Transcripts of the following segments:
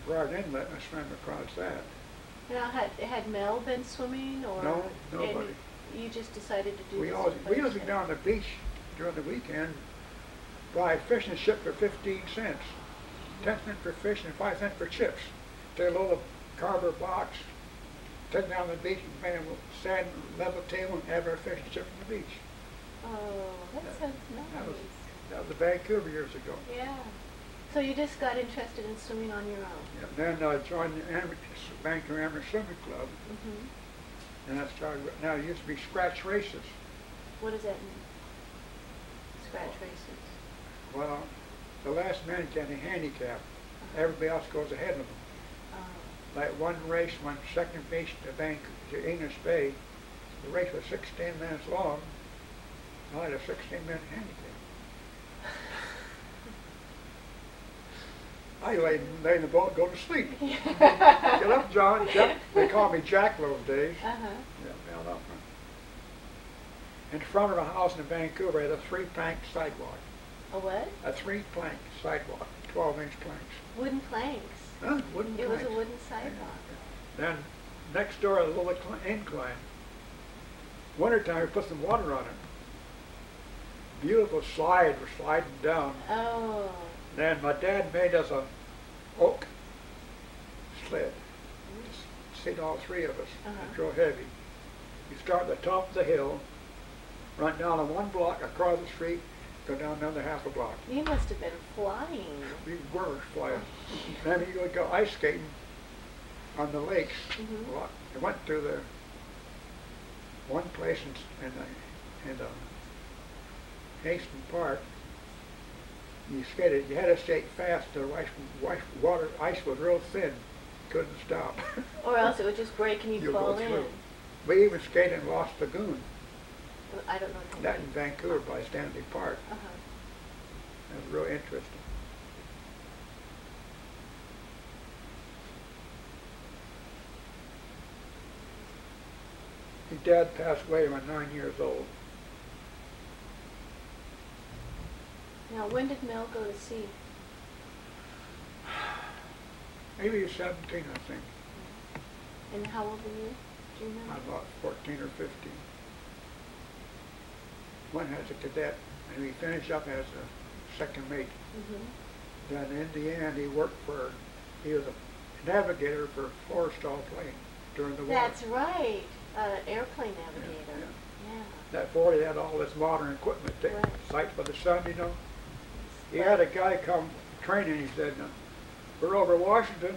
Broad Inlet, and I swam across that. Now, had Mel been swimming, or No, nobody. you just decided to do We this? always, by we usually yourself? down the beach during the weekend, buy fishing ship for 15 cents. 10 cents for fish and 5 cents for chips. Take a little cardboard box, take it down the beach, and man, we'll stand level table and have our fishing ship on the beach. Oh, that sounds That was, nice. that was Vancouver years ago. Yeah. So you just got interested in swimming on your own? Yeah, then I joined the Vancouver Amateur Swimming Club, Mm-hmm. and I started, now it used to be scratch races. What does that mean? Scratch races? Well, the last man getting a handicap, everybody else goes ahead of them. Oh. Like one race, went second base to English Bay. The race was 16 minutes long. I had a 16-minute handicap. I lay in the boat and go to sleep. Get up, John. Jack. They called me Jack those days. Uh-huh. Yeah, down up. In front of a house in Vancouver, I had a 3-plank sidewalk. A what? A 3-plank sidewalk, 12-inch planks. Wooden planks. Huh? Wooden It planks. was a wooden sidewalk. Then next door, a little incline. Wintertime, we put some water on it. Beautiful slide, we're sliding down. Oh. Then my dad made us a oak sled. Just seat all 3 of us. It's real heavy. You start at the top of the hill, run down a 1 block across the street, go down another half a block. You must have been flying. We were flying. Then you would go ice skating on the lakes. Mhm. Well, I went to the one place in Haston Park. You skated. You had to skate fast. The ice was real thin. Couldn't stop. Or else it would just break and you'd You'll fall go in. through. We even skated in Lost Lagoon. I don't know what That in Vancouver by Stanley Park. Uh-huh. That was real interesting. His dad passed away when 9 years old. Now, when did Mel go to sea? Maybe he was 17, I think. And how old were you? Do you remember? About 14 or 15. One has a cadet, and he finished up as a second mate. Mm-hmm. Then in the end, he was a navigator for Forrestal plane during the war. That's right. Airplane navigator. Yeah. That 40 had all this modern equipment, Right. sights by the sun, you know. He had a guy come training, he said, we're over Washington.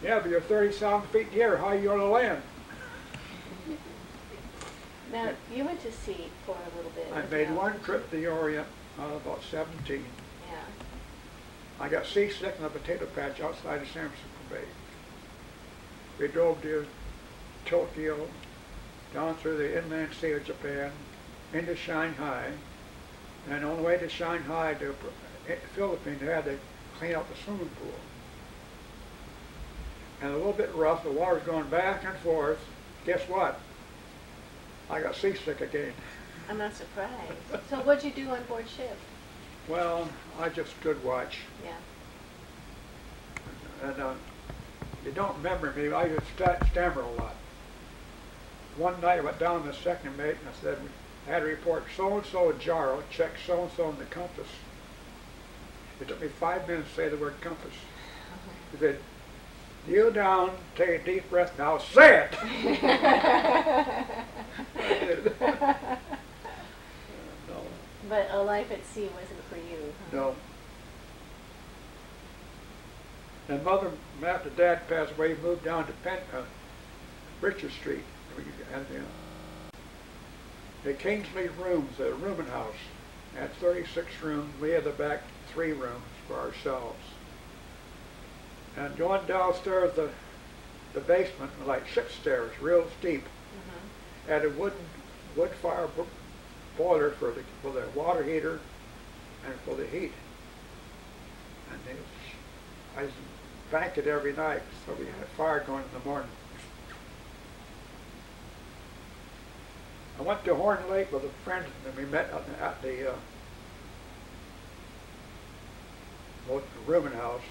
Yeah, but you're 30,000 feet in the air, how are you going to land? Now, you went to sea for a little bit. I with made Mel. one trip to the Orient, about 17. Yeah. I got seasick in a potato patch outside of San Francisco Bay. We drove to Tokyo, down through the inland sea of Japan, into Shanghai, and on the way to Shanghai to the Philippines, they had to clean out the swimming pool. And a little bit rough, the water's going back and forth. Guess what? I got seasick again. I'm not surprised. So what'd you do on board ship? Well, I just stood watch. Yeah. And you don't remember me, I used to stammer a lot. One night I went down to the second mate and I said, I had to report so-and-so Jaro, check so-and-so in the compass. It took me 5 minutes to say the word compass. He said, kneel down, take a deep breath, now say it! No. But a life at sea wasn't for you. Huh? No. And mother, after dad passed away, moved down to Richard Street. And the Kingsley Rooms, the rooming house, had 36 rooms. We had the back 3 rooms for ourselves. And going downstairs, the basement was like ship stairs, real steep. Mm-hmm. Had a wood fire boiler for the water heater and for the heat. And I banked it every night, so we had fire going in the morning. I went to Horn Lake with a friend, and we met at the rooming house.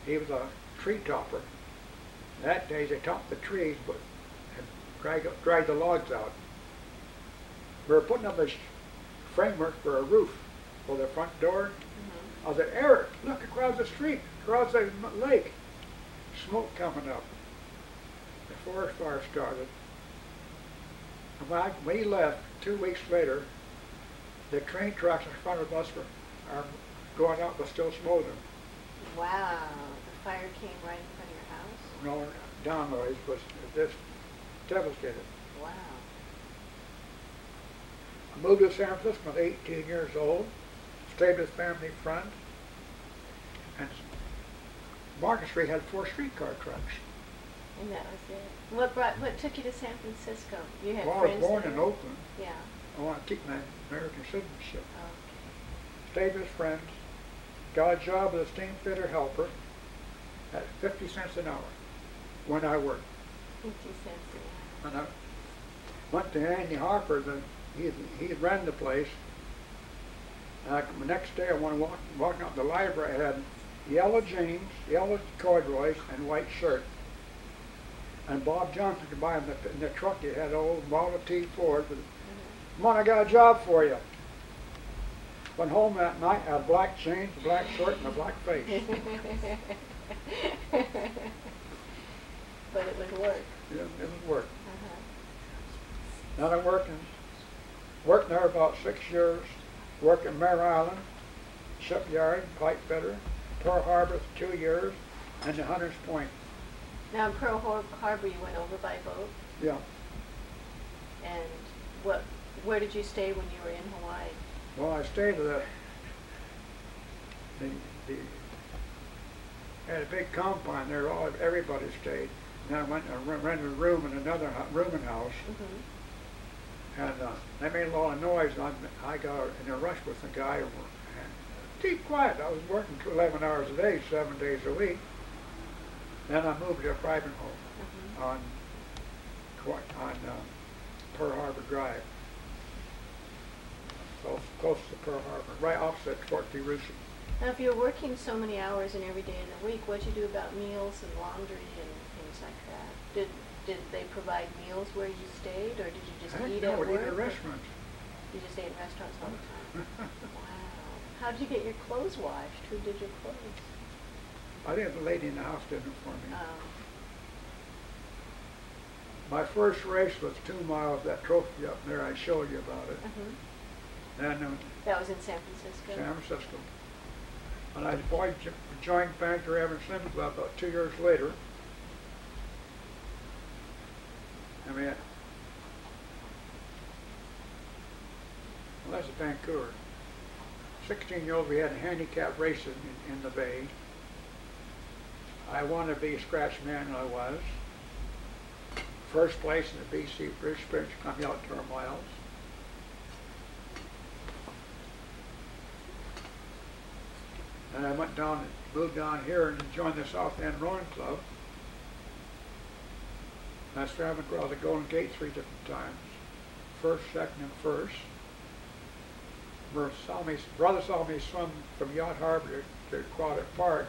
He was a tree topper. That day they topped the trees, but and dragged the logs out. We were putting up this framework for a roof for the front door. Mm-hmm. I said, Eric, look across the street, across the lake. Smoke coming up. The forest fire started. And when we left, 2 weeks later, the train tracks in front of us are going out, but still smoldering. Wow, the fire came right in front of your house? No, down the ways, but just devastated. Wow. I moved to San Francisco at 18 years old, stayed with family friends, and Market Street had 4 streetcar tracks. And that was it. What took you to San Francisco? You had Well, I was friends born there? in Oakland. Yeah. I want to keep my American citizenship. Okay. Stayed with friends, got a job as a steam fitter helper at 50 cents an hour when I worked. 50 cents an And I went to Andy Harper, he ran the place. And the next day I went walking out the library, I had yellow jeans, yellow corduroys, and white shirt. And Bob Johnson could buy him in the truck. He had an old Model T Ford. With, come on, I got a job for you. Went home that night, I had black jeans, a black shirt, and a black face. But it would work. Yeah, it would work. Uh-huh. Now I'm worked there about 6 years, worked in Mare Island, shipyard, pipe fitter, Pearl Harbor 2 years, and the Hunters Point. Now in Pearl Harbor you went over by boat? Yeah. And where did you stay when you were in Hawaii? Well, I stayed at had a big compound there. Everybody stayed. And then I went and rented a room in another rooming house. Mm-hmm. And they made a lot of noise. And I got in a rush with the guy. And keep quiet. I was working 11 hours a day, 7 days a week. Then I moved to a private home on Pearl Harbor Drive. So close to Pearl Harbor, right opposite Fort DeRussy. Now if you're working so many hours and every day in the week, what'd you do about meals and laundry and things like that? Did they provide meals where you stayed, or did you just eat at work? No, eat at restaurants. You just ate in restaurants all the time? Wow. How did you get your clothes washed? Who did your clothes? I think the lady in the house did it for me. Oh. My first race was 2 miles, that trophy up there, I showed you about it. Mm-hmm. And that was in San Francisco? San Francisco. And I joined Vancouver Evans Swimming Club about 2 years later. I mean, well, that's Vancouver. 16-year-old, we had handicap racing in the bay. I wanted to be a scratch man, and I was. First place in the BC Bridge Sprint coming out to our miles. And I went down and moved down here and joined the South End Rowing Club. And I swam across the Golden Gate 3 different times. First, second, and first. Brother saw me swim from Yacht Harbor to Aquatic Park.